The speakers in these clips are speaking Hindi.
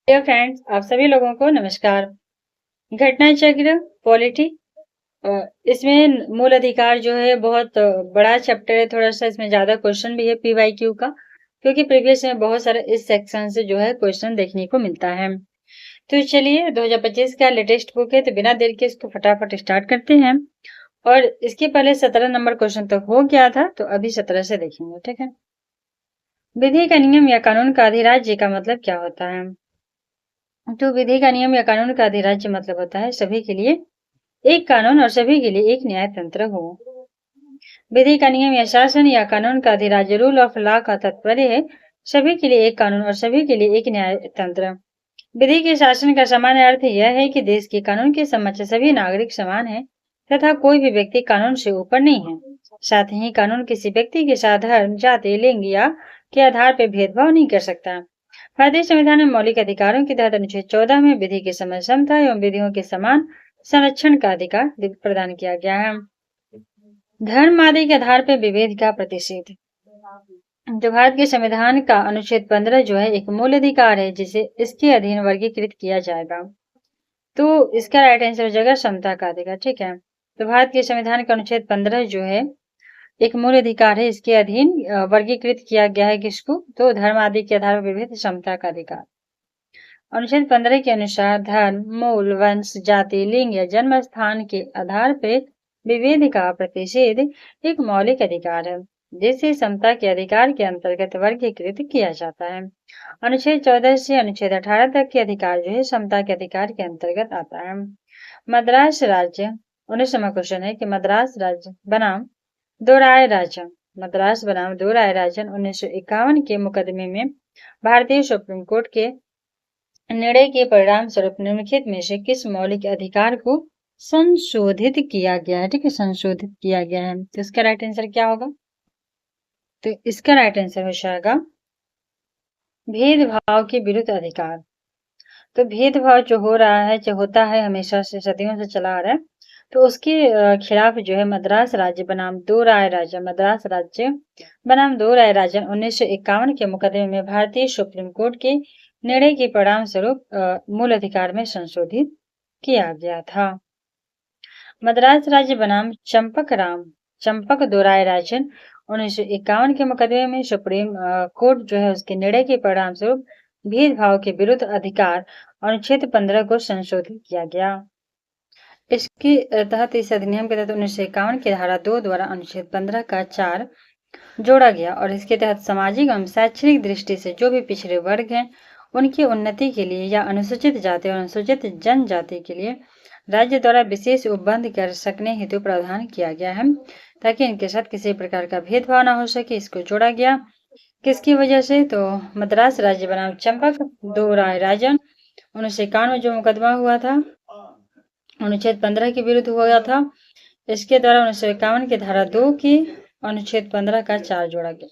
डियर फ्रेंड्स, आप सभी लोगों को नमस्कार। घटना चक्र पॉलिटी, इसमें मूल अधिकार जो है बहुत बड़ा चैप्टर है। थोड़ा सा इसमें ज्यादा क्वेश्चन भी है पीवाईक्यू का, क्योंकि प्रीवियस में बहुत सारे इस सेक्शन से जो है क्वेश्चन देखने को मिलता है। तो चलिए, 2025 का लेटेस्ट बुक है, तो बिना देर के इसको फटाफट स्टार्ट करते हैं। और इसके पहले 17 नंबर क्वेश्चन तक हो गया था, तो अभी 17 से देखेंगे। ठीक है। विधि का नियम या कानून का अधिराज्य का मतलब क्या होता है? तो विधि का नियम या कानून का अधिराज्य मतलब होता है सभी के लिए एक कानून और सभी के लिए एक न्याय तंत्र हो। विधि का नियम या शासन या कानून का अधिराज्य, रूल ऑफ लॉ का तात्पर्य है सभी के लिए एक कानून और सभी के लिए एक न्याय तंत्र। विधि के शासन का सामान्य अर्थ यह है कि देश के कानून के समक्ष सभी नागरिक समान हैं तथा कोई भी व्यक्ति कानून से ऊपर नहीं है। साथ ही कानून किसी व्यक्ति के साथ धर्म, जाति, लिंग या के आधार पर भेदभाव नहीं कर सकता। भारतीय संविधान में मौलिक अधिकारों के तहत अनुच्छेद 14 में विधि के समय समता एवं विधियों के समान संरक्षण का अधिकार प्रदान किया गया है। धर्म आदि के आधार पर विभेद का प्रतिषेध। जो भारत के संविधान का अनुच्छेद 15 जो है एक मूल अधिकार है जिसे इसके अधीन वर्गीकृत किया जाएगा। तो इसका राइट आंसर हो जाएगा समता का अधिकार। ठीक है। तो भारत के संविधान का अनुच्छेद 15 जो है एक मूल अधिकार है, इसके अधीन वर्गीकृत किया गया है किसको? तो धर्म आदि के आधार पर विभेद समता का अधिकार। अनुच्छेद 15 के अनुसार धर्म, मूल, वंश, जाति, लिंग या जन्म स्थान के आधार पर विभेद का प्रतिषेध एक मौलिक अधिकार है जिसे समता के अधिकार के अंतर्गत वर्गीकृत किया जाता है। अनुच्छेद 14 से अनुच्छेद 18 तक के अधिकार जो है समता के अधिकार के अंतर्गत आता है। मद्रास राज्य 19वां क्वेश्चन है कि मद्रास राज्य बनाम दो राय राज्य, मद्रास बनाम दो राय राज्य 1951 के मुकदमे में भारतीय सुप्रीम कोर्ट के निर्णय के परिणाम स्वरूप निम्नलिखित में से किस मौलिक अधिकार को संशोधित किया गया है? ठीक है, संशोधित किया गया है। तो इसका राइट आंसर क्या होगा? तो इसका राइट आंसर हो जाएगा भेदभाव के विरुद्ध अधिकार। तो भेदभाव जो हो रहा है, जो होता है हमेशा से, सदियों से चला आ रहा है, तो उसके खिलाफ जो है मद्रास राज्य बनाम दो राय राज्य, मद्रास राज्य बनाम दो राय राज्य 1951 के मुकदमे में भारतीय सुप्रीम कोर्ट के निर्णय के परिणाम स्वरूप मूल अधिकार में संशोधित किया गया था। मद्रास राज्य बनाम चंपक दो राय राज्य 1951 के मुकदमे में सुप्रीम कोर्ट जो है उसके निर्णय के परिणाम स्वरूप भेदभाव के विरुद्ध अधिकार अनुच्छेद 15 को संशोधित किया गया। इसके तहत इस अधिनियम के तहत 1951 की धारा 2 द्वारा अनुच्छेद 15 का 4 जोड़ा गया और इसके तहत सामाजिक एवं शैक्षणिक दृष्टि से जो भी पिछड़े वर्ग हैं उनकी उन्नति के लिए या अनुसूचित जाति और अनुसूचित जनजाति के लिए राज्य द्वारा विशेष उपबंध कर सकने हेतु प्रावधान किया गया है ताकि इनके साथ किसी प्रकार का भेदभाव न हो सके। इसको जोड़ा गया किसकी वजह से? तो मद्रास राज्य बनाम चंपक दो राय राज्य 1951 में जो मुकदमा हुआ था अनुच्छेद 15 के विरुद्ध हुआ था, इसके द्वारा 1951 की धारा 2 की अनुच्छेद 15 का 4 जोड़ा गया।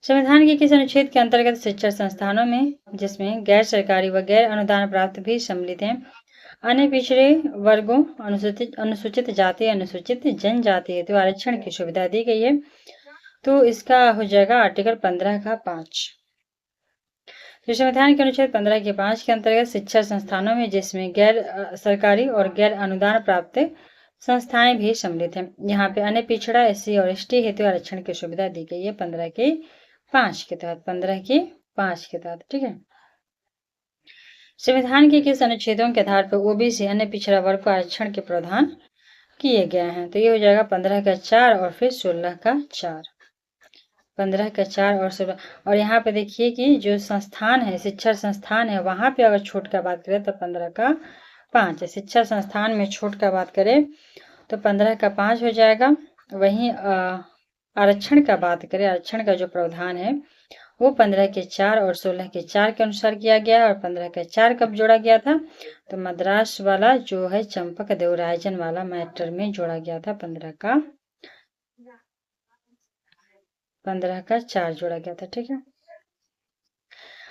संविधान के किस अनुच्छेद के अंतर्गत शिक्षण संस्थानों में, जिसमें गैर सरकारी व गैर अनुदान प्राप्त भी सम्मिलित हैं, अन्य पिछड़े वर्गों, अनुसूचित जाति, अनुसूचित जनजाति हेतु आरक्षण की सुविधा दी गई है? तो इसका हो जाएगा आर्टिकल 15 का 5। तो संविधान के अनुच्छेद 15 के 5 के अंतर्गत शिक्षा संस्थानों में जिसमें गैर सरकारी और गैर अनुदान प्राप्त संस्थाएं भी सम्मिलित हैं, यहाँ पे अन्य पिछड़ा, एससी और एसटी हेतु आरक्षण की सुविधा दी गई है 15 के 5 के तहत, 15 के 5 के तहत। ठीक है। संविधान के किस अनुच्छेदों के आधार पर ओबीसी अन्य पिछड़ा वर्ग को आरक्षण के प्रावधान किए गए हैं? तो ये हो जाएगा 15 का 4 और फिर 16 का 4, 15 का 4 और 16। और यहाँ पे देखिए कि जो संस्थान है, शिक्षा संस्थान है, वहां पे अगर छूट का बात करें तो 15 का 5 है। शिक्षा संस्थान में छूट का बात करें तो 15 का 5 हो जाएगा। वहीं आरक्षण का बात करें, आरक्षण का जो प्रावधान है वो 15 के 4 और 16 के 4 के अनुसार किया गया है। और 15 का 4 कब जोड़ा गया था? तो मद्रास वाला जो है चंपक देवराजन वाला मैटर में जोड़ा गया था। 15 का 4 जोड़ा गया था। ठीक है।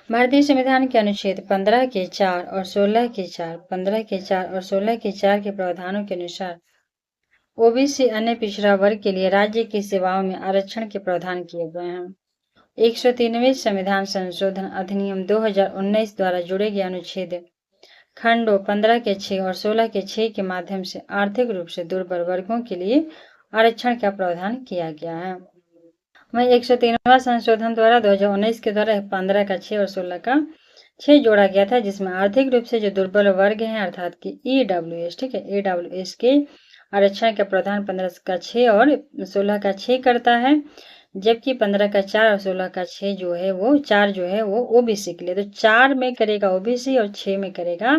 भारतीय संविधान के अनुच्छेद 15 के 4 और 16 के 4, 15 के 4 और 16 के 4 के प्रावधानों के अनुसार ओबीसी अन्य पिछड़ा वर्ग के लिए राज्य की सेवाओं में आरक्षण के प्रावधान किए गए हैं। 103वें संविधान संशोधन अधिनियम 2019 द्वारा जोड़े गए अनुच्छेद खंडों 15 के 6 और 16 के 6 के माध्यम से आर्थिक रूप से दुर्बल वर्गों के लिए आरक्षण का प्रावधान किया गया है। वहीं 103वां संशोधन द्वारा 2019 के द्वारा 15 का 6 और 16 का 6 जोड़ा गया था, जिसमें आर्थिक रूप से जो दुर्बल वर्ग हैं अर्थात कि EWS, ठीक है, EWS के आरक्षण का प्रावधान 15 का 6 और 16 का 6 करता है, जबकि 15 का 4 और 16 का 6 जो है वो 4 जो है वो OBC के लिए, तो 4 में करेगा OBC और 6 में करेगा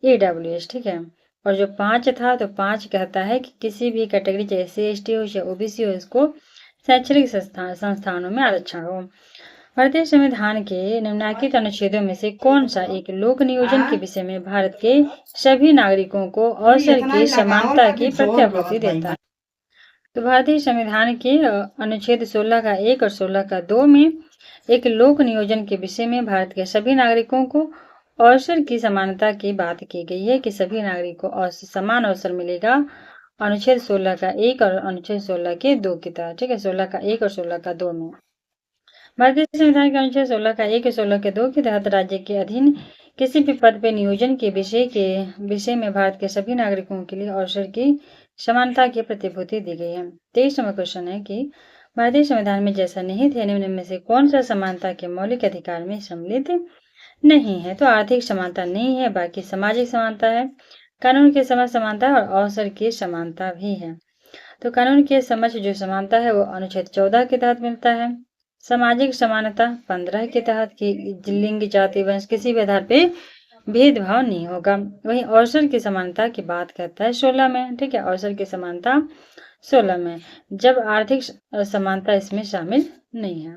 EWS, ठीक है। और जो 5 था तो 5 कहता है कि किसी भी कैटेगरी चाहे SC ST हो या OBC हो, इसको शैक्षणिक संस्थानों में आरक्षण हो। भारतीय संविधान के निम्नलिखित अनुच्छेदों में से कौन सा एक लोक नियोजन के विषय में भारत के सभी नागरिकों को अवसर की समानता की प्रत्याभूति देता है? तो भारतीय संविधान के अनुच्छेद 16 का 1 और 16 का 2 में एक लोक नियोजन के विषय में भारत के सभी नागरिकों को अवसर की समानता की बात की गई है कि सभी नागरिकों को समान अवसर मिलेगा। अनुच्छेद 16 का 1 और अनुच्छेद 16 के 2 की तहत, ठीक है, 16 का 1 और 16 का 2 में भारतीय संविधान के अनुच्छेद 16 का 1 और 16 के 2 के तहत राज्य के अधीन किसी भी पद पे नियोजन के विषय में भारत के सभी नागरिकों के लिए अवसर की समानता की प्रतिभूति दी गई है। 23 नंबर क्वेश्चन है कि भारतीय संविधान में जैसा निहित है निम्न में से कौन सा समानता के मौलिक अधिकार में सम्मिलित नहीं है? तो आर्थिक समानता नहीं है, बाकी सामाजिक समानता है, कानून के समझ समानता है और अवसर की समानता भी है। तो कानून के समझ जो समानता है वो अनुच्छेद 14 के तहत मिलता है। सामाजिक समानता 15 के तहत की लिंग जाति वंश किसी भी आधार पे भेदभाव नहीं होगा। वहीं अवसर की समानता की बात करता है 16 में, ठीक है, अवसर की समानता 16 में, जब आर्थिक समानता इसमें शामिल नहीं है।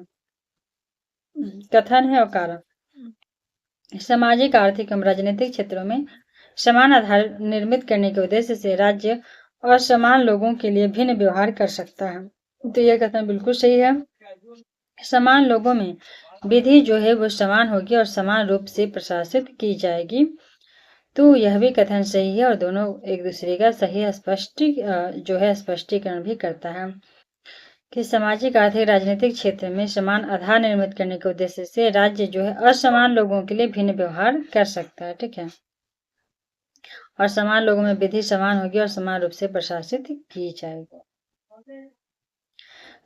कथन है और कारण। सामाजिक, आर्थिक एवं राजनीतिक क्षेत्रों में समान आधार निर्मित करने के उद्देश्य से राज्य असमान लोगों के लिए भिन्न व्यवहार कर सकता है। तो यह कथन बिल्कुल सही है। समान लोगों में विधि जो है वो समान होगी और समान रूप से प्रशासित की जाएगी। तो यह भी कथन सही है और दोनों एक दूसरे का सही स्पष्टीकरण भी करता है कि सामाजिक, आर्थिक, राजनीतिक क्षेत्र में समान आधार निर्मित करने के उद्देश्य से राज्य जो है असमान लोगों के लिए भिन्न व्यवहार कर सकता है, ठीक है, और समान लोगों में विधि समान होगी और समान रूप से प्रशासित की जाएगी।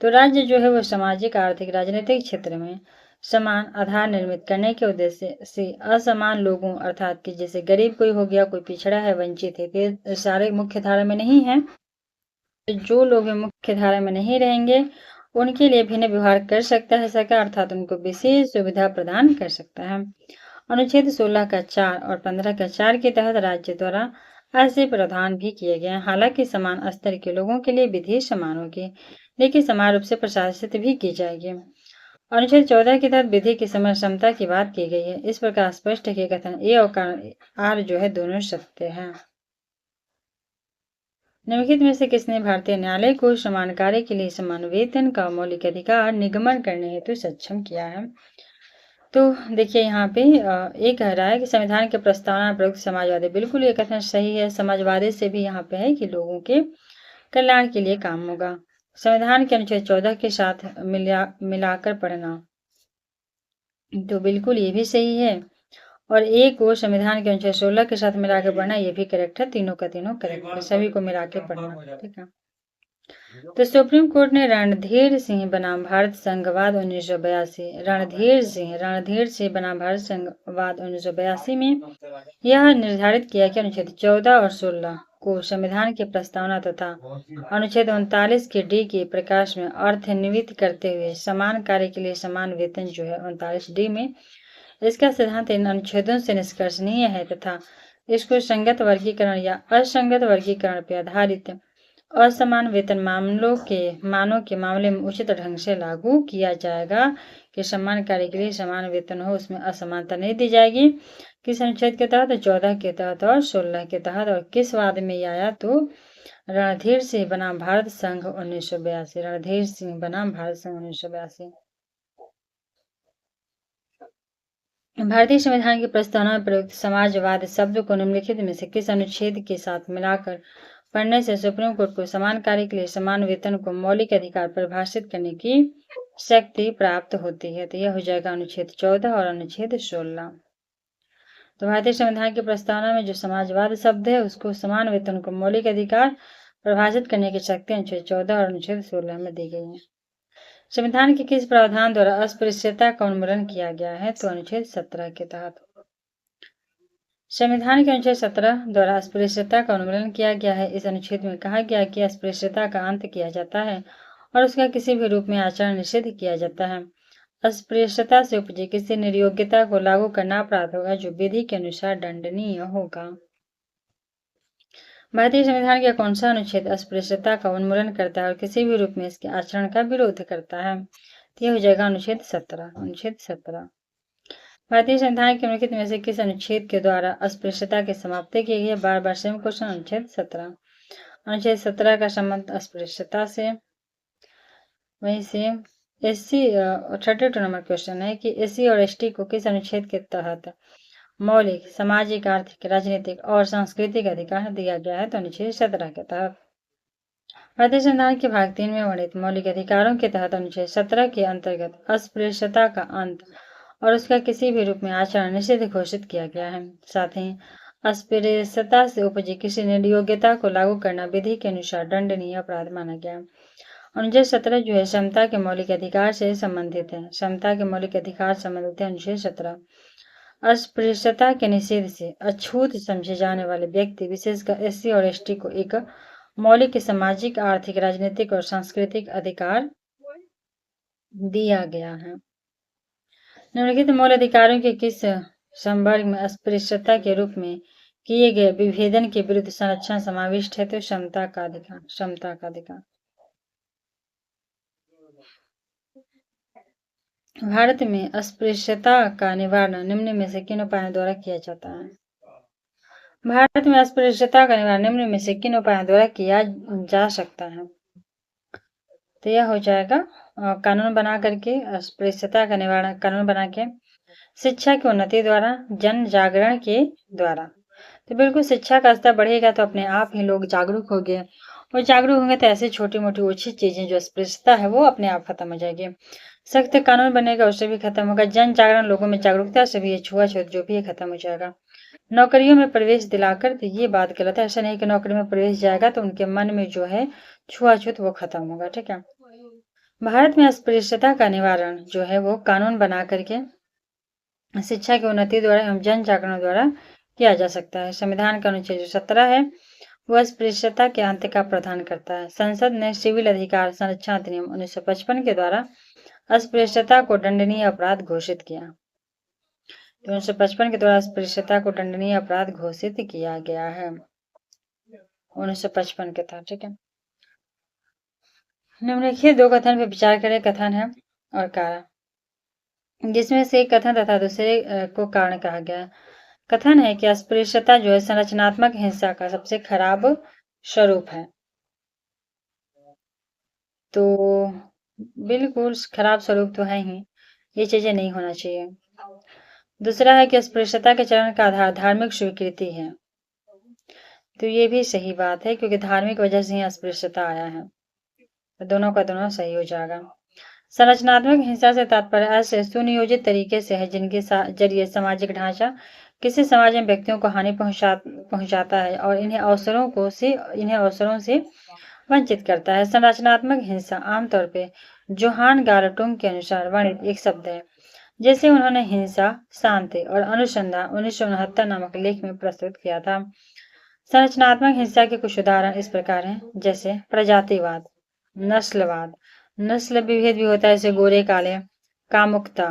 तो राज्य जो है वो सामाजिक, आर्थिक, राजनीतिक क्षेत्र में समान आधार निर्मित करने के उद्देश्य से असमान लोगों अर्थात कि जैसे गरीब कोई हो गया, कोई पिछड़ा है, वंचित है, तो सारे मुख्य धारा में नहीं है, जो लोग मुख्य धारा में नहीं रहेंगे उनके लिए भिन्न व्यवहार कर सकता है सरकार, अर्थात उनको विशेष सुविधा प्रदान कर सकता है। अनुच्छेद 16 का 4 और 15 का 4 के तहत राज्य द्वारा ऐसे प्रावधान भी किए गए हैं। हालांकि समान स्तर के लोगों के लिए विधि समान होगी, लेकिन समान रूप से प्रशासित भी की जाएगी। अनुच्छेद 14 के तहत विधि की समय क्षमता की बात की गई है। इस प्रकार स्पष्ट है कि कथन ए और कारण आर जो है दोनों सत्य हैं। निम्नलिखित में से किसने भारतीय न्यायालय को समान कार्य के लिए समान वेतन का मौलिक अधिकार निगमन करने हेतु सक्षम किया है? तो देखिए यहाँ पे एक कह रहा है कि संविधान के प्रस्तावना प्रयुक्त समाजवादी, बिल्कुल ये कथन सही है। समाजवादी से भी यहाँ पे है कि लोगों के कल्याण के लिए काम होगा। संविधान के अनुच्छेद 14 के साथ मिलाकर पढ़ना, तो बिल्कुल ये भी सही है। और एक को संविधान के अनुच्छेद 16 के साथ मिलाकर पढ़ना, ये भी करेक्ट है। तीनों का तीनों करेक्ट है, सभी को मिला के पढ़ना, ठीक है। तो सुप्रीम कोर्ट ने रणधीर सिंह बनाम भारत संघवाद 1982 रणधीर सिंह बनाम भारत संघवाद 1982 में यह निर्धारित किया कि अनुच्छेद 14 और 16 को संविधान की प्रस्तावना तथा अनुच्छेद 39 के डी के प्रकाश में अर्थन्वित करते हुए समान कार्य के लिए समान वेतन जो है 39 डी में, इसका सिद्धांत इन अनुच्छेदों से निष्कर्षणीय है तथा इसको संगत वर्गीकरण या असंगत वर्गीकरण पर आधारित असमान वेतन मानों के मामले में उचित ढंग से लागू किया जाएगा कि समान कार्य के लिए समान वेतन हो, उसमें असमानता नहीं दी जाएगी। किस अनुच्छेद के तहत? 14 के तहत और 16 के तहत। और किस वाद में यह आया? तो रणधीर सिंह बनाम भारत संघ 1982, रणधीर सिंह बनाम भारत संघ 1982। भारतीय संविधान की प्रस्तावना में प्रयुक्त समाजवाद शब्द को निम्नलिखित में से किस अनुच्छेद के साथ मिलाकर पढ़ने से सुप्रीम कोर्ट को समान कार्य के लिए समान वेतन को मौलिक अधिकार परिभाषित करने की शक्ति प्राप्त होती है। तो यह हो जाएगा अनुच्छेद 14 और अनुच्छेद 16। तो भारतीय संविधान की प्रस्तावना में जो समाजवाद शब्द है उसको समान वेतन को मौलिक अधिकार परिभाषित करने की शक्ति अनुच्छेद 14 और अनुच्छेद 16 में दी गई है। संविधान के किस प्रावधान द्वारा अस्पृश्यता का उन्मूलन किया गया है? तो अनुच्छेद 17 के तहत। संविधान के अनुच्छेद 17 द्वारा अस्पृश्यता का उन्मूलन किया गया है। इस अनुच्छेद में कहा गया कि अस्पृश्यता का अंत किया जाता है और उसका किसी भी रूप में आचरण निषिद्ध किया जाता है। अस्पृश्यता से उपजी किसी निर्योग्यता को लागू करना अपराध होगा जो विधि के अनुसार दंडनीय होगा। भारतीय संविधान का कौन सा अनुच्छेद अस्पृश्यता का उन्मूलन करता है और किसी भी रूप में इसके आचरण का विरोध करता है? तो यह हो जाएगा अनुच्छेद 17। अनुच्छेद 17। भारतीय संविधान के निम्नलिखित में से किस अनुच्छेद के द्वारा अस्पृश्यता की समाप्ति की गई है? बार बार सेम क्वेश्चन। अनुच्छेद 17। अनुच्छेद 17 का संबंध अस्पृश्यता से। वहीं से SC 32 नंबर क्वेश्चन है कि SC और ST को किस अनुच्छेद के तहत मौलिक सामाजिक, आर्थिक, राजनीतिक और सांस्कृतिक अधिकार दिया गया है? तो अनुच्छेद 17 के तहत। भारतीय संविधान के भाग 3 में वर्णित मौलिक अधिकारों के तहत अनुच्छेद 17 के अंतर्गत अस्पृश्यता का अंत और उसका किसी भी रूप में आचरण निषिद्ध घोषित किया गया है। साथ ही अस्पृश्यता से उपजी किसी निर्योग्यता को लागू करना विधि के अनुसार दंडनीय अपराध माना गया। अनुच्छेद 17 जो है समता के मौलिक अधिकार से संबंधित है। समता के मौलिक अधिकार संबंधित है अनुच्छेद 17। अस्पृश्यता के निषेध से अछूत समझे जाने वाले व्यक्ति विशेषकर SC और ST को एक मौलिक सामाजिक, आर्थिक, राजनीतिक और सांस्कृतिक अधिकार दिया गया है। निम्नलिखित मूल अधिकारों के किस संवर्ग में अस्पृश्यता के रूप में किए गए विभेदन के विरुद्ध संरक्षण समाविष्ट है? तो समता का अधिकार। समता का अधिकार। भारत में अस्पृश्यता का निवारण निम्न में से किन उपायों द्वारा किया जाता है? भारत में अस्पृश्यता का निवारण निम्न में से किन उपायों द्वारा किया जा सकता है? तो यह हो जाएगा कानून बना करके, अस्पृश्यता का निवारण कानून बना के, शिक्षा की उन्नति द्वारा, जन जागरण के द्वारा। तो बिल्कुल शिक्षा का स्तर बढ़ेगा तो अपने आप ही लोग जागरूक हो गए और जागरूक होंगे तो ऐसी छोटी मोटी ओछी चीजें जो अस्पृश्यता है वो अपने आप खत्म हो जाएगी। सख्त कानून बनेगा उससे भी खत्म होगा। जन जागरण, लोगों में जागरूकता से भी ये छुआछूत जो भी है खत्म हो जाएगा। नौकरियों में प्रवेश दिलाकर, तो ये बात गलत है। ऐसा नहीं कि नौकरी में प्रवेश जाएगा तो उनके मन में जो है छुआछूत वो खत्म होगा। ठीक है। भारत में अस्पृश्यता का निवारण जो है वो कानून बना करके, शिक्षा की उन्नति द्वारा एवं जन जागरण द्वारा किया जा सकता है। संविधान का अनुच्छेद जो 17 है वह अस्पृश्यता के अंत का प्रावधान करता है। संसद ने सिविल अधिकार संरक्षण अधिनियम 1955 के द्वारा अस्पृश्यता को दंडनीय अपराध घोषित किया। तो 1955 के द्वारा अस्पृश्यता को दंडनीय अपराध घोषित किया गया है 1955 के तहत। ठीक है। निम्नलिखित दो कथन पर विचार करें। कथन है और कारण, जिसमें से एक कथन तथा दूसरे को कारण कहा गया। कथन है कि अस्पृश्यता जो है संरचनात्मक हिंसा का सबसे खराब स्वरूप है। तो बिल्कुल खराब स्वरूप तो है ही, ये चीजें नहीं होना चाहिए। दूसरा है कि अस्पृश्यता के चरण का आधार धार्मिक स्वीकृति है। तो ये भी सही बात है क्योंकि धार्मिक वजह से ही अस्पृश्यता आया है। तो दोनों का दोनों सही हो जाएगा। संरचनात्मक हिंसा से तात्पर्य ऐसे सुनियोजित तरीके से है जिनके जरिए सामाजिक ढांचा किसी समाज में व्यक्तियों को हानि पहुंचाता है और इन्हें अवसरों से वंचित करता है। संरचनात्मक हिंसा आमतौर पे जोहान गारटुंग के अनुसार वर्णित एक शब्द है, जैसे उन्होंने हिंसा, शांति और अनुसंधान 1969 नामक लेख में प्रस्तुत किया था। संरचनात्मक हिंसा के कुछ उदाहरण इस प्रकार हैं, जैसे प्रजातिवाद, नस्लवाद, नस्ल विभेद भी होता है, जैसे गोरे काले, कामुकता,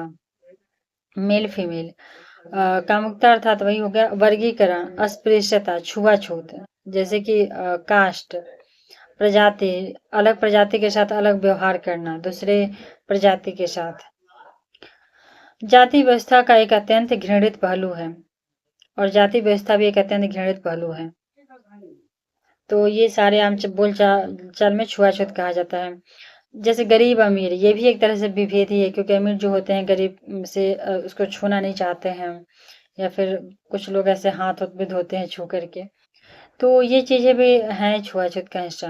मेल फीमेल, कामुकता अर्थात वही हो गया वर्गीकरण, अस्पृश्यता, छुआछूत, जैसे कि कास्ट, प्रजाति, अलग प्रजाति के साथ अलग व्यवहार करना दूसरे प्रजाति के साथ। जाति व्यवस्था का एक अत्यंत घृणित पहलू है और जाति व्यवस्था भी एक अत्यंत घृणित पहलू है। तो ये सारे आम बोलचाल में छुआछूत कहा जाता है। जैसे गरीब अमीर, ये भी एक तरह से विभेद ही है क्योंकि अमीर जो होते हैं गरीब से उसको छूना नहीं चाहते हैं, या फिर कुछ लोग ऐसे हाथ उद्भिद होते हैं छू करके। तो ये चीजें भी हैं छुआछूत का हिस्सा।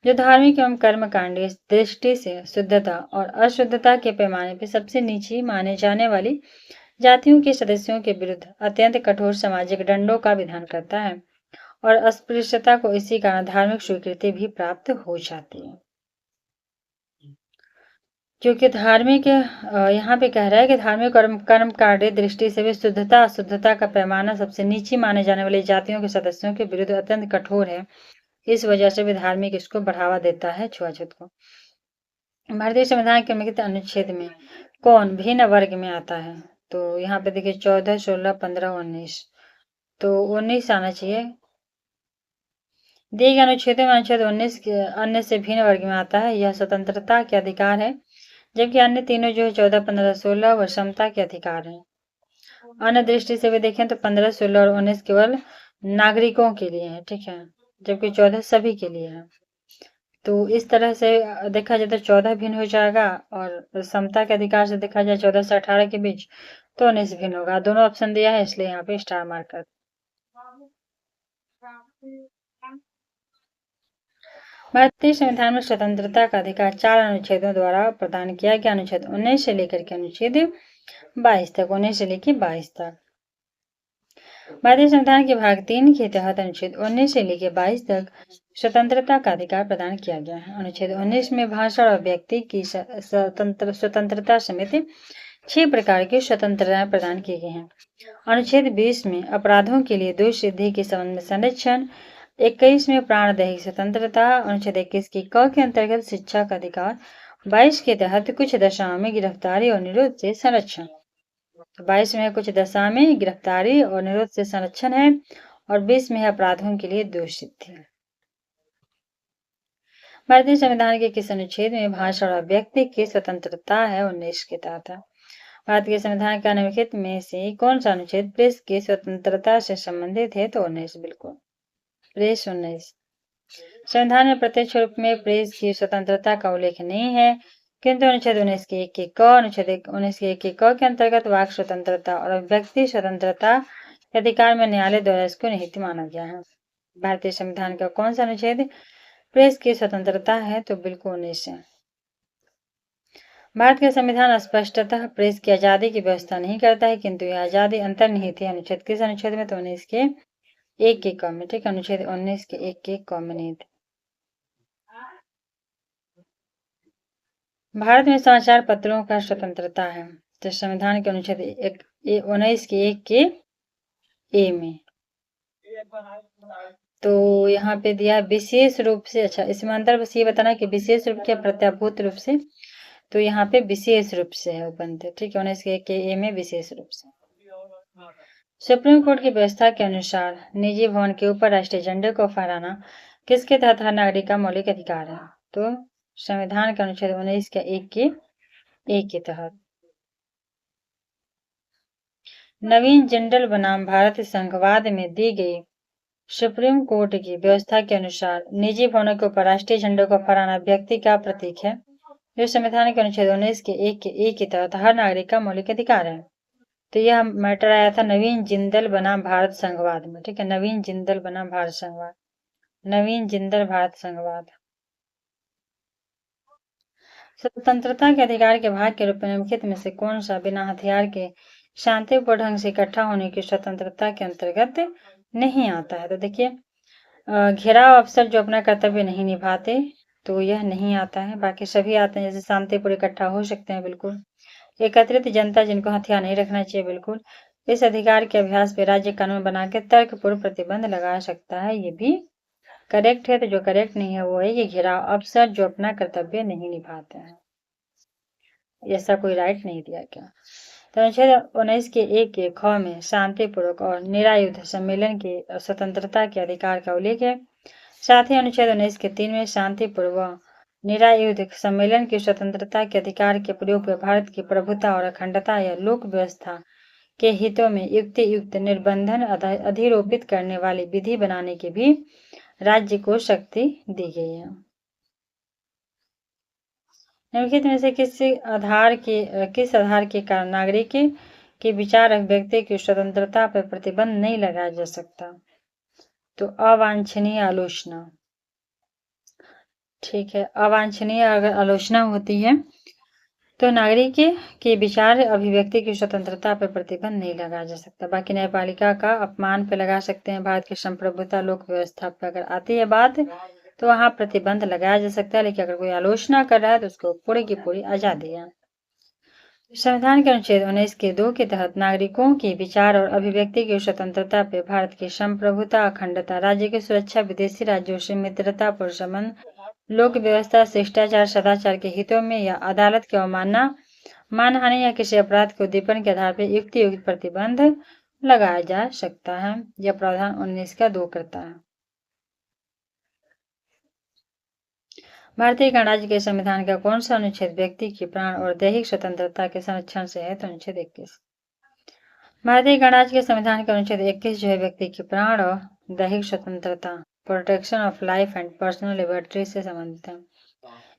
जो धार्मिक एवं कर्मकांडीय दृष्टि से शुद्धता और अशुद्धता के पैमाने पर सबसे नीची माने जाने वाली जातियों के सदस्यों के विरुद्ध अत्यंत कठोर सामाजिक दंडों का विधान करता है और अस्पृश्यता को इसी कारण धार्मिक स्वीकृति भी प्राप्त हो जाती है। क्योंकि धार्मिक यहाँ पे कह रहा है कि धार्मिक और कर्म कार्य दृष्टि से भी शुद्धता अशुद्धता का पैमाना सबसे नीची माने जाने वाली जातियों के सदस्यों के विरुद्ध अत्यंत कठोर है। इस वजह से भी धार्मिक इसको बढ़ावा देता है छुआछूत को। भारतीय संविधान के निम्नलिखित अनुच्छेद में कौन भिन्न वर्ग में आता है? तो यहाँ पे देखिए 14, 16, 15, 19। तो 19 आना चाहिए। दिए गए अनुच्छेदों में अनुच्छेद 19 के अन्य से भिन्न वर्ग में आता है। यह स्वतंत्रता के अधिकार है, जबकि अन्य तीनों जो है 14, 15, 16 वह समता के अधिकार है। अन्य दृष्टि से भी देखें तो 15, 16 और 19 केवल नागरिकों के लिए है, ठीक है, जबकि 14 सभी के लिए है। तो इस तरह से देखा जाए तो 14 भिन्न हो जाएगा और समता के अधिकार से देखा जाए 14 से 18 के बीच तो 19 भिन्न होगा। दोनों ऑप्शन दिया है इसलिए यहाँ पे स्टार मार्क कर। भारतीय संविधान में स्वतंत्रता का अधिकार 4 अनुच्छेदों द्वारा प्रदान किया गया। अनुच्छेद 19 से लेकर के अनुच्छेद 22 तक, 19 से लेकर 22 तक। भारतीय संविधान के भाग 3 के तहत अनुच्छेद 19 से लेकर 22 तक स्वतंत्रता का अधिकार प्रदान किया गया है। अनुच्छेद 19 में भाषा और व्यक्ति की स्वतंत्रता समेत 6 प्रकार की स्वतंत्रताएं प्रदान की गई हैं। अनुच्छेद 20 में अपराधों के लिए दोष सिद्धि के संबंध में संरक्षण। 21 में प्राण दैहिक स्वतंत्रता। अनुच्छेद 21 की क के अंतर्गत शिक्षा का अधिकार। 22 के तहत कुछ दशाओं में गिरफ्तारी और निरोध से संरक्षण। 22 में कुछ दशा में गिरफ्तारी और निरोध से संरक्षण है और 20 में अपराधों के लिए दोष सिद्धि। भारतीय संविधान के किस अनुच्छेद में भाषा और व्यक्ति की स्वतंत्रता है? 19 के तहत है। भारतीय संविधान के निम्नलिखित में से कौन सा अनुच्छेद प्रेस की स्वतंत्रता से संबंधित है? तो 19 बिल्कुल, प्रेस 19। संविधान में प्रत्यक्ष रूप में प्रेस की स्वतंत्रता का उल्लेख नहीं है, किंतु अनुच्छेद 19 के 1 के क, अनुच्छेद 19 के 1 के क के अंतर्गत वाक स्वतंत्रता और व्यक्ति स्वतंत्रता के अधिकार में न्यायालय द्वारा इसको निहित माना गया है। भारतीय संविधान का कौन सा अनुच्छेद प्रेस की स्वतंत्रता है? तो बिल्कुल 19 है। भारत का संविधान स्पष्टतः प्रेस की आजादी की व्यवस्था नहीं करता है, किंतु यह आजादी अंतर्निहित है। अनुच्छेद किस अनुच्छेद में? तो 19 के 1 के क में, ठीक, अनुच्छेद 19 के 1 के क में निहित। भारत में समाचार पत्रों का स्वतंत्रता है, तो संविधान के अनुच्छेद 19 के 1 के ए में। तो यहाँ पे दिया विशेष रूप से, अच्छा इसमें अंतर बस ये बताना कि विशेष रूप के प्रत्याभूत रूप से, तो यहाँ पे विशेष रूप से है बनते, ठीक है, 19 के 1 के ए में विशेष रूप से। सुप्रीम कोर्ट की व्यवस्था के अनुसार निजी भवन के ऊपर राष्ट्रीय झंडे को फहराना किसके तहत हर नागरिक का मौलिक अधिकार है? तो संविधान के अनुच्छेद 19 के 1 के तहत। नवीन जिंदल बनाम भारत संघवाद में दी गई सुप्रीम कोर्ट की व्यवस्था के अनुसार निजी भवनों के ऊपर राष्ट्रीय झंडे को फहराना व्यक्ति का प्रतीक है, जो संविधान के अनुच्छेद 19 के 1 के ए के तहत हर नागरिक का मौलिक अधिकार है। तो यह मैटर आया था नवीन जिंदल बनाम भारत संघवाद में, ठीक है, नवीन जिंदल बनाम भारत संघवाद, नवीन जिंदल भारत संघवाद। स्वतंत्रता के अधिकार के भाग के रूप में निम्नलिखित में से कौन सा बिना हथियार के शांतिपूर्ण ढंग से इकट्ठा होने की स्वतंत्रता के अंतर्गत नहीं आता है? तो देखिए घेराव अफसर जो अपना कर्तव्य नहीं निभाते तो यह नहीं आता है, बाकी सभी आते हैं, जैसे शांतिपूर्ण इकट्ठा हो सकते हैं बिल्कुल। एकत्रित जनता जिनको हथियार नहीं रखना चाहिए बिल्कुल। इस अधिकार के अभ्यास पे राज्य कानून बना के तर्कपूर्ण प्रतिबंध लगा सकता है, ये भी करेक्ट है। तो जो करेक्ट नहीं है वो है ये घेराव अफसर जो अपना कर्तव्य नहीं निभाते हैं, ऐसा कोई राइट नहीं दिया गया। तो अनुच्छेद 19 के 1 के ख में शांतिपूर्वक और निरायुध सम्मेलन की स्वतंत्रता के अधिकार का उल्लेख है। साथ ही अनुच्छेद 19 के 3 में शांतिपूर्वक निरायुध सम्मेलन की स्वतंत्रता के अधिकार के प्रयोग पर भारत की प्रभुता और अखंडता या लोक व्यवस्था के हितों में युक्त निर्बंधन अधिरोपित करने वाली विधि बनाने की भी राज्य को शक्ति दी गई है। निम्नलिखित में से किस आधार के कारण नागरिक के विचार अभिव्यक्ति की स्वतंत्रता पर प्रतिबंध नहीं लगाया जा सकता? तो अवांछनीय आलोचना, ठीक है। अवांछनीय अगर आलोचना होती है तो नागरिक के विचार अभिव्यक्ति की स्वतंत्रता पर प्रतिबंध नहीं लगाया जा सकता। बाकी न्यायपालिका का अपमान पे लगा सकते हैं। भारत की संप्रभुता लोक व्यवस्था पर अगर आती है बात तो वहां प्रतिबंध लगाया जा सकता है, लेकिन अगर कोई आलोचना कर रहा है तो उसको पूरी की पूरी आजादी है। संविधान के अनुच्छेद 19 के 2 के तहत नागरिकों की विचार और अभिव्यक्ति की स्वतंत्रता पर भारत की संप्रभुता, अखंडता, राज्य की सुरक्षा, विदेशी राज्यों से मित्रता पूर्ण संबंध, लोक व्यवस्था, शिष्टाचार, सदाचार के हितों में या अदालत की अवमानना, मानहानि या किसी अपराध के उद्दीपन के आधार पर युक्त प्रतिबंध लगाया जा सकता है। यह प्रावधान 19 का 2 करता है। भारतीय गणराज्य के संविधान का कौन सा अनुच्छेद व्यक्ति की प्राण और दैहिक स्वतंत्रता के संरक्षण से है? तो अनुच्छेद 21। भारतीय गणराज्य के संविधान का अनुच्छेद 21 जो है व्यक्ति की प्राण और दैहिक स्वतंत्रता, protection of life and personal liberty से संबंधित है।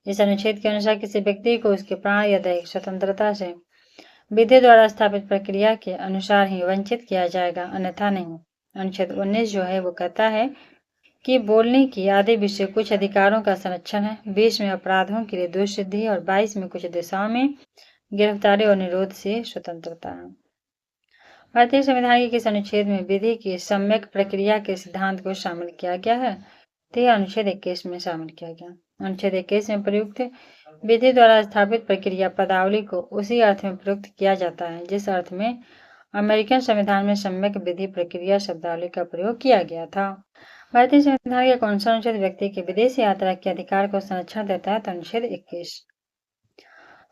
इस अनुच्छेद के अनुसार किसी व्यक्ति को उसके प्राण या दैहिक स्वतंत्रता से विधि द्वारा स्थापित प्रक्रिया के अनुसार ही वंचित किया जाएगा, अन्यथा नहीं। अनुच्छेद 19 जो है वो कहता है कि बोलने की आदि विषय कुछ अधिकारों का संरक्षण है। 20 में अपराधों के लिए दोष सिद्धि और 22 में कुछ दिशाओं में गिरफ्तारी और निरोध से स्वतंत्रता है। भारतीय संविधान के किस अनुच्छेद में विधि की सम्यक प्रक्रिया के सिद्धांत को शामिल किया गया है? तो यह अनुच्छेद 21 में शामिल किया गया। अनुच्छेद 21 में प्रयुक्त विधि द्वारा स्थापित प्रक्रिया पदावली को उसी अर्थ में प्रयुक्त किया जाता है जिस अर्थ में अमेरिकन संविधान में सम्यक विधि प्रक्रिया शब्दावली का प्रयोग किया गया था। भारतीय संविधान का कौन सा अनुच्छेद व्यक्ति के विदेश यात्रा के अधिकार को संरक्षण देता है? तो अनुच्छेद 21।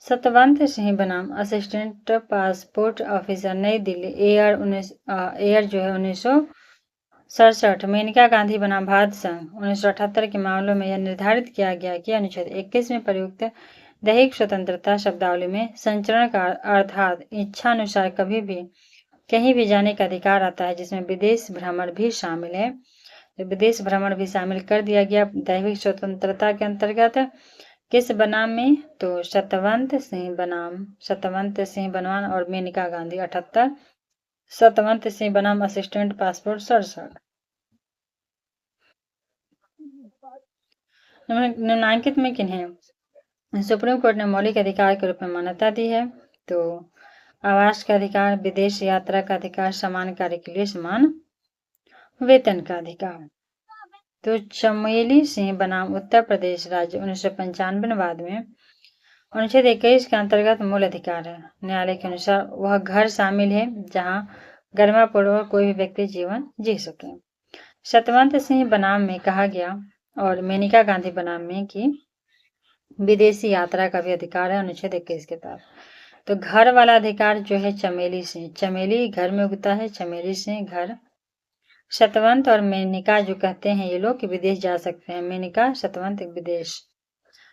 सतवंत सिंह बनाम असिस्टेंट पासपोर्ट ऑफिसर, नई दिल्ली, एयर जो है 1967। मेनका गांधी बनाम भारत संघ 1978 के मामलों में यह निर्धारित किया गया कि अनुच्छेद 21 में प्रयुक्त दैहिक स्वतंत्रता शब्दावली में संचरण का अर्थात इच्छानुसार कभी भी कहीं भी जाने का अधिकार आता है, जिसमें विदेश भ्रमण भी शामिल है। विदेश भ्रमण भी शामिल कर दिया गया दैहिक स्वतंत्रता के अंतर्गत। किस बनाम में? तो सतवंत सिंह बनाम और मेनका गांधी 78, सतवंत सिंह बनाम असिस्टेंट पासपोर्ट 67। निम्नलिखित में किन्हें सुप्रीम कोर्ट ने मौलिक अधिकार के रूप में मान्यता दी है? तो आवास का अधिकार, विदेश यात्रा का अधिकार, समान कार्य के लिए समान वेतन का अधिकार। तो चमेली सिंह बनाम उत्तर प्रदेश राज्य 1995 बाद में अनुच्छेद 21 के अंतर्गत मूल अधिकार है। न्यायालय के अनुसार वह घर शामिल है जहां गर्मापूर्वक कोई भी व्यक्ति जीवन जी सके। सतवंत सिंह बनाम में कहा गया और मेनका गांधी बनाम में कि विदेशी यात्रा का भी अधिकार है अनुच्छेद 21 के तहत। तो घर वाला अधिकार जो है चमेली सिंह, चमेली घर में उगता है, चमेली सिंह घर। सतवंत और मेनका जो कहते हैं ये लोग कि विदेश जा सकते हैं, मेनका सतवंत विदेश।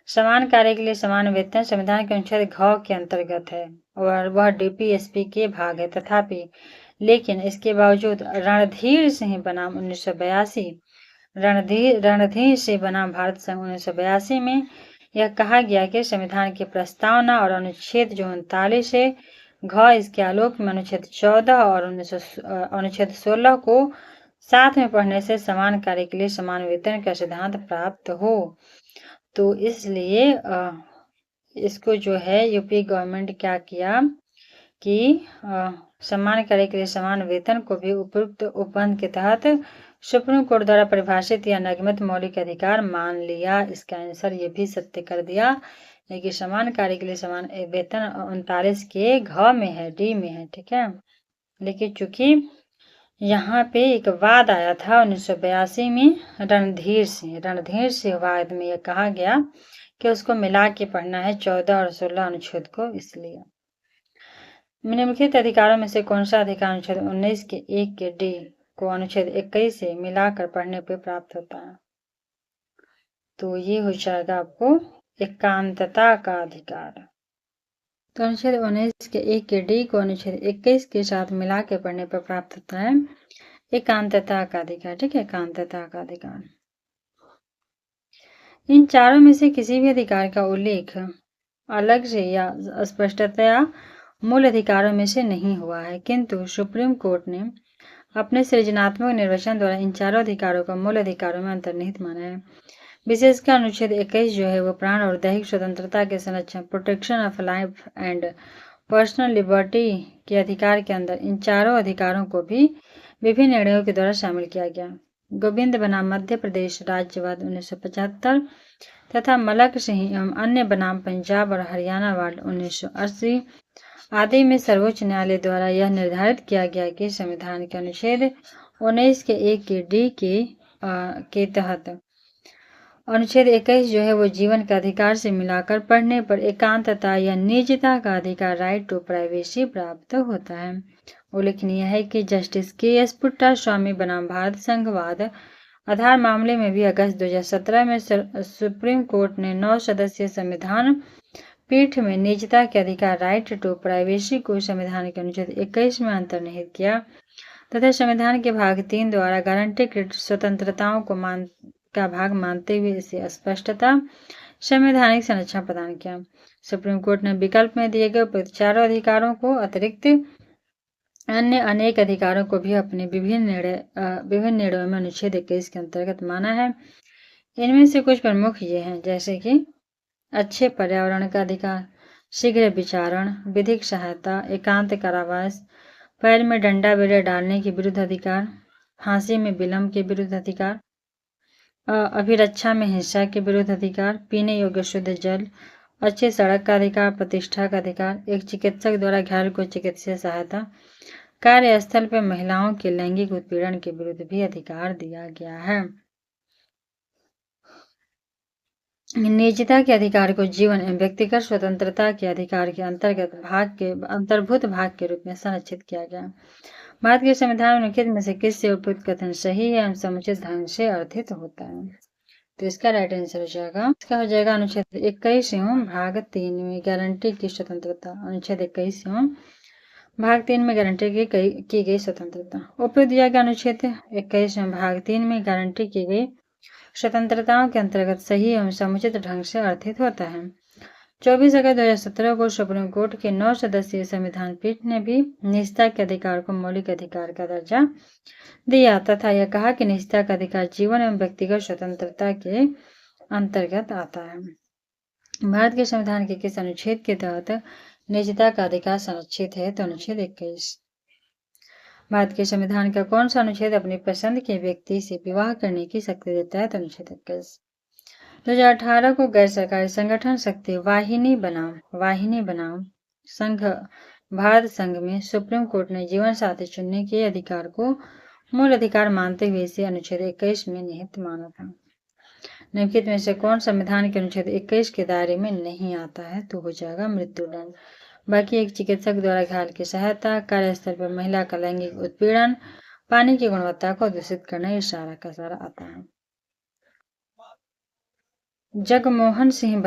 समान कार्य के लिए समान वेतन संविधान के अनुच्छेद घ के अंतर्गत है और वह डीपीएसपी के भाग है। तथापि लेकिन इसके बावजूद रणधीर सिंह बनाम 1982, रणधीर सिंह बनाम भारत संघ 1982 में यह कहा गया कि संविधान की प्रस्तावना और अनुच्छेद जो 39 है घ इसके आलोक में अनुच्छेद 14 और अनुच्छेद 16 को साथ में पढ़ने से समान कार्य के लिए समान वेतन का सिद्धांत प्राप्त हो। तो इसलिए इसको जो है यूपी गवर्नमेंट क्या किया कि समान कार्य के लिए समान वेतन को भी उपयुक्त उपबंध के तहत सुप्रीम कोर्ट द्वारा परिभाषित या निगमित मौलिक अधिकार मान लिया। इसका आंसर ये भी सत्य कर दिया कि समान कार्य के लिए समान वेतन 39 के घ में है, डी में है, ठीक है। लेकिन चूंकि यहाँ पे एक वाद आया था 1982 में रणधीर सिंह वाद में यह कहा गया कि उसको मिला के पढ़ना है 14 और 16 अनुच्छेद को, इसलिए। निम्नलिखित अधिकारों में से कौन सा अधिकार अनुच्छेद 19 के 1 के डी को अनुच्छेद 21 से मिलाकर पढ़ने पे प्राप्त होता है? तो ये हो जाएगा आपको एकांतता का अधिकार। तो अनुच्छेद 19 के 1 के डी को अनुच्छेद 21 के साथ मिला के पढ़ने पर प्राप्त होता है एकांतता का अधिकार, ठीक है, एकांतता का अधिकार। इन चारों में से किसी भी अधिकार का उल्लेख अलग से या स्पष्टतया मूल अधिकारों में से नहीं हुआ है, किंतु सुप्रीम कोर्ट ने अपने सृजनात्मक निर्वचन द्वारा इन चारों अधिकारों को मूल अधिकारों में अंतर्निहित माना है। विशेषकर अनुच्छेद 21 जो है वो प्राण और दैहिक स्वतंत्रता के संरक्षण, protection of life and personal liberty के अधिकार के अंदर इन चारों अधिकारों को भी विभिन्न निर्णयों के द्वारा शामिल किया गया। गोविंद बनाम मध्य प्रदेश राज्यवाद 1975 तथा मलक सिंह एवं अन्य बनाम पंजाब और हरियाणा वाद 1980 आदि में सर्वोच्च न्यायालय द्वारा यह निर्धारित किया गया कि संविधान के अनुच्छेद 19 के 1 के डी के तहत अनुच्छेद 21 जो है वो जीवन का अधिकार से मिलाकर पढ़ने पर एकांतता या निजता का अधिकार, राइट टू प्राइवेसी, प्राप्त होता है। उल्लेखनीय है कि जस्टिस के.एस. पुट्टा स्वामी बनाम भारत संघवाद आधार मामले में भी अगस्त 2017 में सुप्रीम कोर्ट ने 9 सदस्यीय संविधान पीठ में निजता के अधिकार, राइट टू प्राइवेसी को संविधान के अनुच्छेद 21 में अंतर्निहित किया तथा संविधान के भाग 3 द्वारा गारंटीकृत स्वतंत्रताओं का भाग मानते हुए इसे स्पष्टता संवैधानिक संरक्षण प्रदान किया। सुप्रीम कोर्ट ने विकल्प में दिए गए उपयुक्त चारों अधिकारों को अतिरिक्त अन्य अनेक अधिकारों को भी अपने विभिन्न निर्णयों में अनुच्छेद 21 के अंतर्गत माना है। इनमें से कुछ प्रमुख ये हैं, जैसे कि अच्छे पर्यावरण का अधिकार, शीघ्र विचारण, विधिक सहायता, एकांत कारावास, पैर में डंडा बेड़े डालने के विरुद्ध अधिकार, फांसी में विलंब के विरुद्ध अधिकार, अभिरक्षा में हिंसा के विरुद्ध अधिकार, पीने योग्य शुद्ध जल, अच्छी सड़क का अधिकार, प्रतिष्ठा का अधिकार, एक चिकित्सक द्वारा घायल को चिकित्सीय सहायता, कार्यस्थल पर महिलाओं के लैंगिक उत्पीड़न के विरुद्ध भी अधिकार दिया गया है। निजता के अधिकार को जीवन एवं व्यक्तिगत स्वतंत्रता के अधिकार के अंतर्भूत भाग के रूप में संरक्षित किया गया। भारत के संविधान में निम्नलिखित में से किससे उपयुक्त कथन सही है एवं समुचित ढंग से अर्थित होता है? तो इसका राइट आंसर हो जाएगा, इसका हो जाएगा अनुच्छेद 21 एवं भाग 3 में गारंटी की स्वतंत्रता। अनुच्छेद 21 एवं भाग 3 में गारंटी की गई स्वतंत्रता उपयुक्त दिया गया। अनुच्छेद 21 एवं भाग 3 में गारंटी की गई स्वतंत्रताओं के अंतर्गत सही एवं समुचित ढंग से अर्थित होता है। 24 अगस्त 2017 को सुप्रीम कोर्ट के 9 सदस्यीय संविधान पीठ ने भी निजता के अधिकार को मौलिक अधिकार का दर्जा दिया तथा यह कहा कि निजता का अधिकार जीवन एवं व्यक्तिगत स्वतंत्रता के अंतर्गत आता है। भारत के संविधान के किस अनुच्छेद के तहत निजता का अधिकार संरक्षित है? तो अनुच्छेद 21। भारत के संविधान का कौन सा अनुच्छेद अपनी पसंद के व्यक्ति से विवाह करने की शक्ति देता है? तो अनुच्छेद 21। 2018 को गैर सरकारी संगठन शक्ति वाहिनी बनाम संघ भारत संघ में सुप्रीम कोर्ट ने जीवन साथी चुनने के अधिकार को मूल अधिकार मानते हुए इसे अनुच्छेद 21 में निहित माना था। निम्नलिखित में से कौन संविधान के अनुच्छेद 21 के दायरे में नहीं आता है? तो हो जाएगा मृत्युदंड। बाकी एक चिकित्सक द्वारा घायल की सहायता, कार्यस्थल पर महिला का लैंगिक उत्पीड़न, पानी की गुणवत्ता को दूषित करना, ये सारा का सारा आता है। जगमोहन सिंह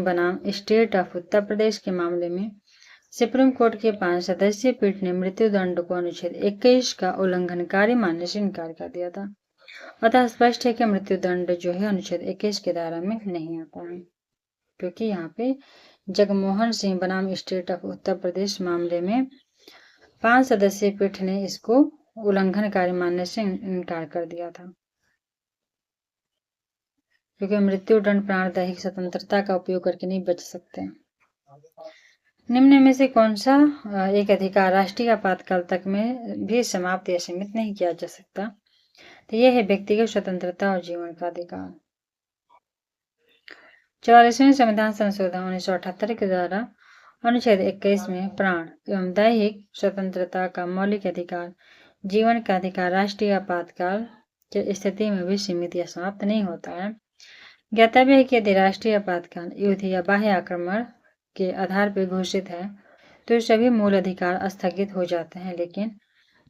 बनाम स्टेट ऑफ उत्तर प्रदेश के मामले में सुप्रीम कोर्ट के 5 सदस्यीय पीठ ने मृत्युदंड को अनुच्छेद 21 का उल्लंघनकारी मानने से इनकार कर दिया था। अतः स्पष्ट है कि मृत्युदंड जो है अनुच्छेद 21 के दायरे में नहीं आता है, क्योंकि यहाँ पे जगमोहन सिंह बनाम स्टेट ऑफ उत्तर प्रदेश मामले में 5 सदस्यीय पीठ ने इसको उल्लंघनकारी मानने से इनकार कर दिया था, क्योंकि मृत्युदंड प्राण दैहिक स्वतंत्रता का उपयोग करके नहीं बच सकते। निम्न में से कौन सा एक अधिकार राष्ट्रीय आपातकाल तक में भी समाप्त या सीमित नहीं किया जा सकता? तो यह है व्यक्तिगत स्वतंत्रता और जीवन का अधिकार। 44वें संविधान संशोधन 1978 के द्वारा अनुच्छेद 21 में प्राण एवं दैहिक स्वतंत्रता का मौलिक अधिकार, जीवन का अधिकार राष्ट्रीय आपातकाल की स्थिति में भी सीमित या समाप्त नहीं होता है। ज्ञातव्य है कि यदि राष्ट्रीय आपातकाल युद्ध या बाह्य आक्रमण के आधार पर घोषित है तो सभी मूल अधिकार स्थगित हो जाते हैं, लेकिन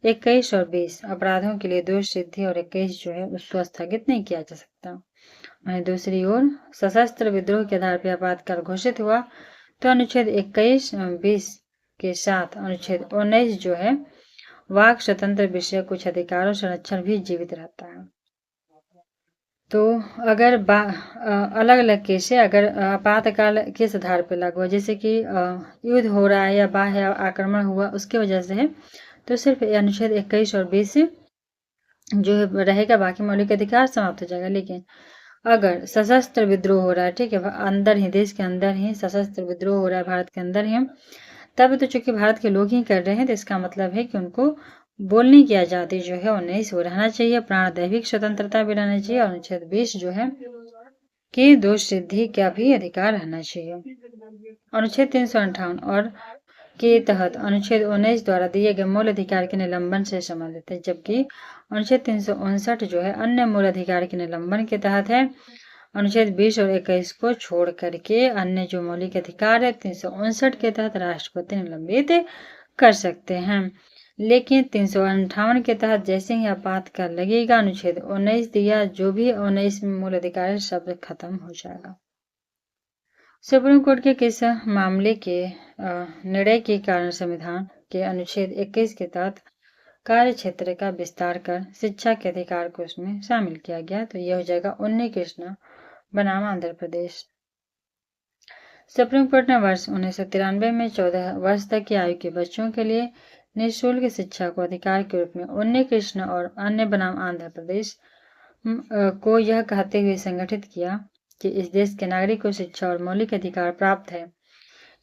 21 और 20 अपराधों के लिए दोष सिद्धि और 21 जो है उसको स्थगित नहीं किया जा सकता। वहीं दूसरी ओर सशस्त्र विद्रोह के आधार पर आपातकाल घोषित हुआ तो अनुच्छेद 21 और 20 के साथ अनुच्छेद 19 जो है वाक स्वतंत्र विषय कुछ अधिकारों संरक्षण भी जीवित रहता है। तो अगर अलग अलग केस है, अगर आपातकाल किस आधार पर लागू है, जैसे कि युद्ध हो रहा है या बाह्य आक्रमण हुआ उसकी वजह से है, तो सिर्फ अनुच्छेद 21 और 20 जो है रहेगा, बाकी मौलिक अधिकार समाप्त हो जाएगा। लेकिन अगर सशस्त्र विद्रोह हो रहा है, ठीक है, अंदर ही, देश के अंदर ही सशस्त्र विद्रोह हो रहा है, भारत के अंदर ही, तब तो चूंकि भारत के लोग ही कर रहे हैं, तो इसका मतलब है कि उनको बोलने की आज़ादी जो है 19 वो रहना चाहिए, प्राण दैविक स्वतंत्रता भी रहना चाहिए, और अनुच्छेद 20 जो है कि दोष सिद्धि का भी अधिकार रहना चाहिए। अनुच्छेद 358 और के तहत अनुच्छेद 19 द्वारा दिए गए मूल अधिकार के निलंबन से संबंधित है, जबकि अनुच्छेद 359 जो है अन्य मूल अधिकार के निलंबन के तहत है। अनुच्छेद 20 और 21 को छोड़ करके अन्य जो मौलिक अधिकार है 359 के तहत राष्ट्रपति निलंबित कर सकते हैं। लेकिन 358 के तहत जैसे ही आपातकाल लगेगा, अनुच्छेद 19 दिया जो भी 19 में मूल अधिकार है शब्द खत्म हो जाएगा। सुप्रीम कोर्ट के किस मामले के निर्णय के कारण संविधान के अनुच्छेद 21 के तहत कार्य क्षेत्र का विस्तार कर शिक्षा के अधिकार को उसमें शामिल किया गया? तो यह हो जाएगा उन्नी कृष्णा बनाम आंध्र प्रदेश। सुप्रीम कोर्ट ने वर्ष 1993 में 14 वर्ष तक की आयु के बच्चों के लिए निःशुल्क शिक्षा को अधिकार के रूप में उन्नी कृष्ण और अन्य बनाम आंध्र प्रदेश को यह कहते हुए संगठित किया कि इस देश के नागरिक को शिक्षा और मौलिक अधिकार प्राप्त है।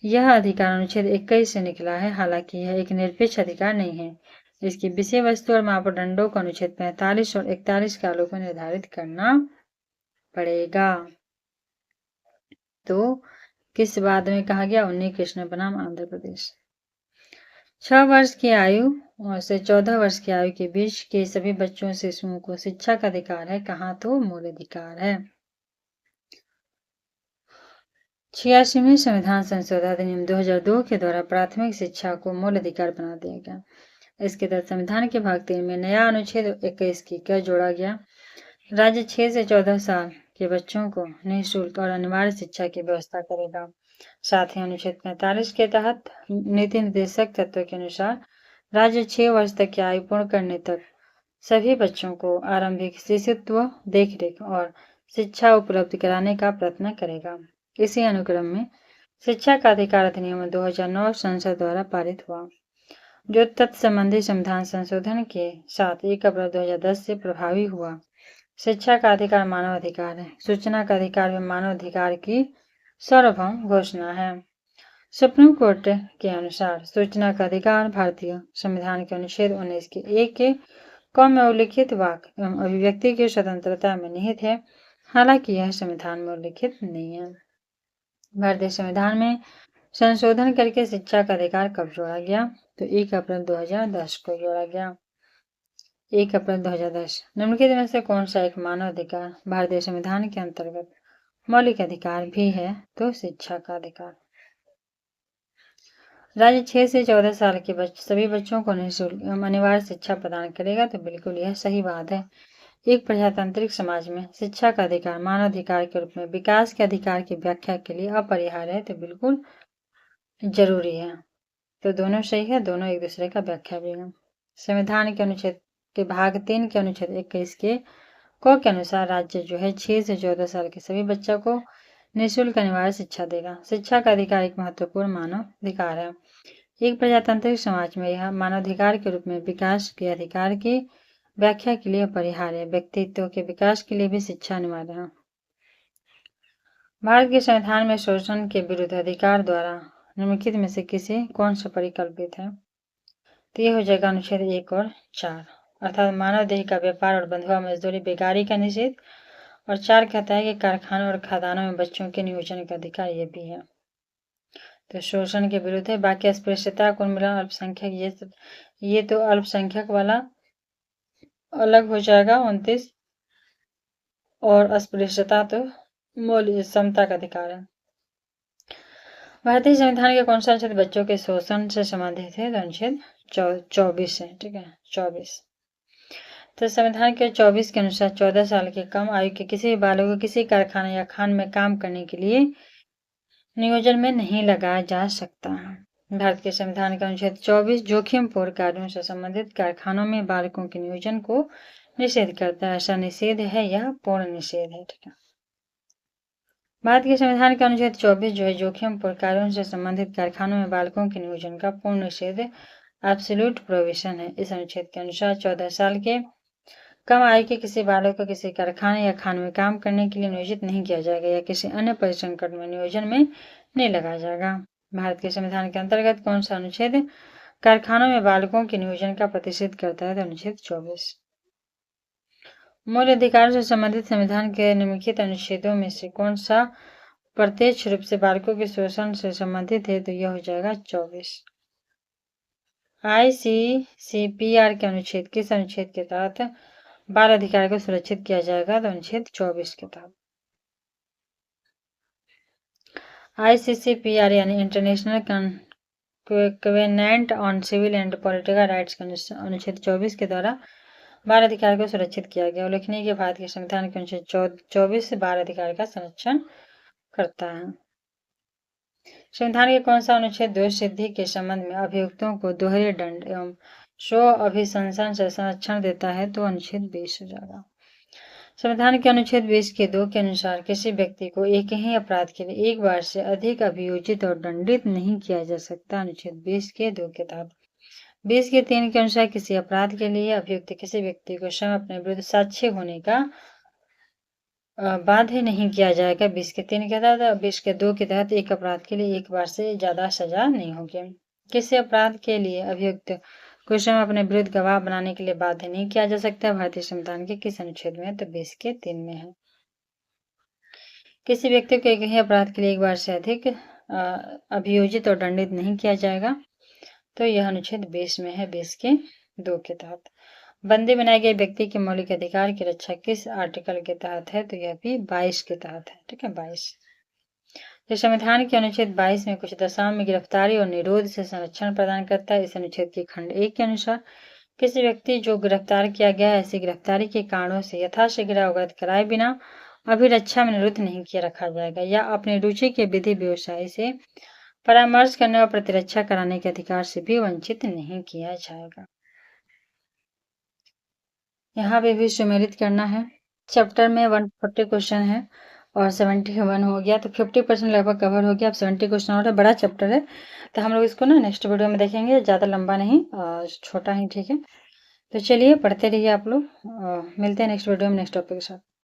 यह अधिकार अनुच्छेद 21 से निकला है, हालांकि यह एक निरपेक्ष अधिकार नहीं है। इसकी विषय वस्तु और मापदंडों को अनुच्छेद 45 और 41 के आलोक में निर्धारित करना पड़ेगा। तो किस बाद में कहा गया? उन्नी कृष्ण बनाम आंध्र प्रदेश। 6 वर्ष की आयु से 14 वर्ष की आयु के बीच के सभी बच्चों शिशुओं को शिक्षा का अधिकार है। कहाँ? तो मूल अधिकार है। 86वें संविधान संशोधन अधिनियम 2002 के द्वारा प्राथमिक शिक्षा को मूल अधिकार बना दिया गया। इसके तहत संविधान के भाग 3 में नया अनुच्छेद 21 की क्या जोड़ा गया? राज्य 6 से 14 साल के बच्चों को निःशुल्क और अनिवार्य शिक्षा की व्यवस्था करेगा। साथ ही अनुच्छेद 45 के तहत नीति निर्देशक तत्व के अनुसार राज्य 6 वर्ष तक की आयु पूर्ण करने तक सभी बच्चों को आरंभिक शिशुत्व, देखरेख और शिक्षा उपलब्ध कराने का प्रयत्न करेगा। इसी अनुक्रम में शिक्षा का अधिकार अधिनियम 2009 संसद द्वारा पारित हुआ, जो तत्संबंधी संविधान संशोधन के साथ 1 अप्रैल 2010 से प्रभावी हुआ। शिक्षा का अधिकार मानव अधिकार है। सूचना का अधिकार भी मानव अधिकार की सार्वभौम घोषणा है। सुप्रीम कोर्ट के अनुसार सूचना का अधिकार भारतीय संविधान के अनुच्छेद 19 के 1 के क में उल्लिखित वाक एवं अभिव्यक्ति की स्वतंत्रता में निहित है, हालांकि यह संविधान में उल्लिखित नहीं है। भारतीय संविधान में संशोधन करके शिक्षा का अधिकार कब जोड़ा गया? तो 1 अप्रैल 2010 को जोड़ा गया। 1 अप्रैल 2010। निम्नलिखित में से कौन सा एक मानव अधिकार भारतीय संविधान के अंतर्गत मौलिक अधिकार भी है? तो शिक्षा का अधिकार। राज्य 6 से 14 साल के सभी बच्चों को निःशुल्क एवं अनिवार्य शिक्षा प्रदान करेगा। तो बिल्कुल यह सही बात है। एक प्रजातांत्रिक समाज में शिक्षा का अधिकार मानव अधिकार के रूप में विकास के अधिकार की व्याख्या के लिए अपरिहार्य है। तो बिल्कुल जरूरी है। तो दोनों सही है, दोनों एक दूसरे का व्याख्या भी है। संविधान के अनुच्छेद के भाग 3 के अनुच्छेद 21 के के अनुसार राज्य जो है 6 से 14 साल के सभी बच्चों को निःशुल्क अनिवार्य शिक्षा देगा। शिक्षा का अधिकार एक महत्वपूर्ण मानव अधिकार है। एक प्रजातांत्रिक समाज में यह मानवाधिकार के रूप में विकास के अधिकार की व्याख्या के लिए अपरिहार्य है। व्यक्तित्व के विकास के लिए भी शिक्षा अनिवार्य है। भारत के संविधान में शोषण के विरुद्ध अधिकार द्वारा निम्नलिखित में से किसी कौन सा परिकल्पित है? तो यह हो जाएगा अनुच्छेद 1 और 4, अर्थात मानव देह का व्यापार और बंधुआ मजदूरी, बेकारी का निषेध। और 4 कहता है कि कारखानों और खदानों में बच्चों के नियोजन का अधिकार ये भी है। तो शोषण के विरुद्ध है। बाकी अस्पृश्यता को मिला, अल्पसंख्यक, ये तो अल्पसंख्यक वाला अलग हो जाएगा 29, और अस्पृश्यता तो मौलिक समता का अधिकार है। भारतीय संविधान के कौन सा अनुच्छेद बच्चों के शोषण से संबंधित है? तो अनुच्छेद 24 है। ठीक है, 24। तो संविधान के 24 के अनुसार 14 साल के कम आयु के किसी भी बालक को किसी कारखाने या खान में काम करने के लिए नियोजन में नहीं लगाया जा सकता है। भारत के संविधान का अनुच्छेद 24 जोखिमपूर्ण कार्यों से संबंधित कारखानों में बालकों के नियोजन को निषेध करता है। ऐसा निषेध है या पूर्ण निषेध है? ठीक है। भारत के संविधान का अनुच्छेद 24 जो है जोखिमपूर्ण कार्यों से संबंधित कारखानों में बालकों के नियोजन का पूर्ण निषेध एब्सोल्यूट प्रोविजन है। इस अनुच्छेद के अनुसार 14 साल के कम आयु के किसी बालक को किसी कारखाने या खाने में काम करने के लिए नियोजित नहीं किया जाएगा या किसी अन्य परिश्रम कट में नियोजन में नहीं लगाया जाएगा। भारत के संविधान के अंतर्गत कौन सा अनुच्छेद कारखानों में बालकों के नियोजन का प्रतिषेध करता है? तो अनुच्छेद 24। मूल अधिकारों से संबंधित संविधान के निम्नलिखित अनुच्छेदों में से कौन सा प्रत्यक्ष रूप से बालकों के शोषण से संबंधित है? तो यह हो जाएगा 24। ICCPR के अनुच्छेद किस अनुच्छेद के तहत बाल अधिकार को सुरक्षित किया जाएगा? तो अनुच्छेद 24 के तहत। ICCPR यानी international covenant on civil and political rights के अनुच्छेद 24 के द्वारा बाल अधिकार को सुरक्षित किया गया। उल्लेखनीय कि भारत के संविधान के अनुच्छेद 24 से बाल अधिकार का संरक्षण करता है। संविधान के कौन सा अनुच्छेद दोष सिद्धि के संबंध में अभियुक्तों को दोहरे दंड एवं स्व अभिशंसन से संरक्षण देता है? तो अनुच्छेद 20 हो जाएगा। संविधान के अनुच्छेद 20 के 2 के अनुसार किसी व्यक्ति को एक ही अपराध के लिए एक बार से अधिक अभियोजित और दंडित नहीं किया जा सकता। अनुच्छेद 20 के 2 के तहत। 20 के 3 के अनुसार किसी अपराध के लिए अभियुक्त किसी व्यक्ति को स्वयं अपने विरुद्ध साक्ष्य होने का बाध्य नहीं किया जाएगा। 20 के 3 के तहत। 20 के 2 के तहत एक अपराध के लिए एक बार से ज्यादा सजा नहीं होगी। किसी अपराध के लिए अभियुक्त को स्वयं अपने विरुद्ध गवाह बनाने के लिए बाध्य नहीं किया जा सकता। भारतीय संविधान के किस अनुच्छेद में है? तो 20 के 3 में है। किसी व्यक्ति को एक ही अपराध के लिए एक बार से अधिक अभियोजित और दंडित नहीं किया जाएगा। तो यह अनुच्छेद 20 में है, 20 के 2 के तहत। बंदी बनाए गए व्यक्ति के मौलिक अधिकार की रक्षा किस आर्टिकल के तहत है? तो यह भी 22 के तहत है। ठीक है, 22। जो संविधान के अनुच्छेद 22 में कुछ दशाओं में गिरफ्तारी और निरोध से संरक्षण प्रदान करता है। इस अनुच्छेद के खंड 1 के अनुसार किसी व्यक्ति जो गिरफ्तार किया गया है ऐसी गिरफ्तारी के कारणों से यथाशीघ्र अवगत कराए बिना अभिरक्षा में निरुद्ध नहीं किया रखा जाएगा या अपनी रुचि के विधि व्यवसाय से परामर्श करने और प्रतिरक्षा कराने के अधिकार से भी वंचित नहीं किया जाएगा। यहाँ पे भी सुमेलित करना है। चैप्टर में 140 क्वेश्चन है और 71 हो गया, तो 50% लगभग कवर हो गया। अब 70 क्वेश्चन और है, बड़ा चैप्टर है, तो हम लोग इसको ना नेक्स्ट वीडियो में देखेंगे। ज़्यादा लंबा नहीं, छोटा ही ठीक है। तो चलिए पढ़ते रहिए आप लोग। मिलते हैं नेक्स्ट वीडियो में नेक्स्ट टॉपिक के साथ।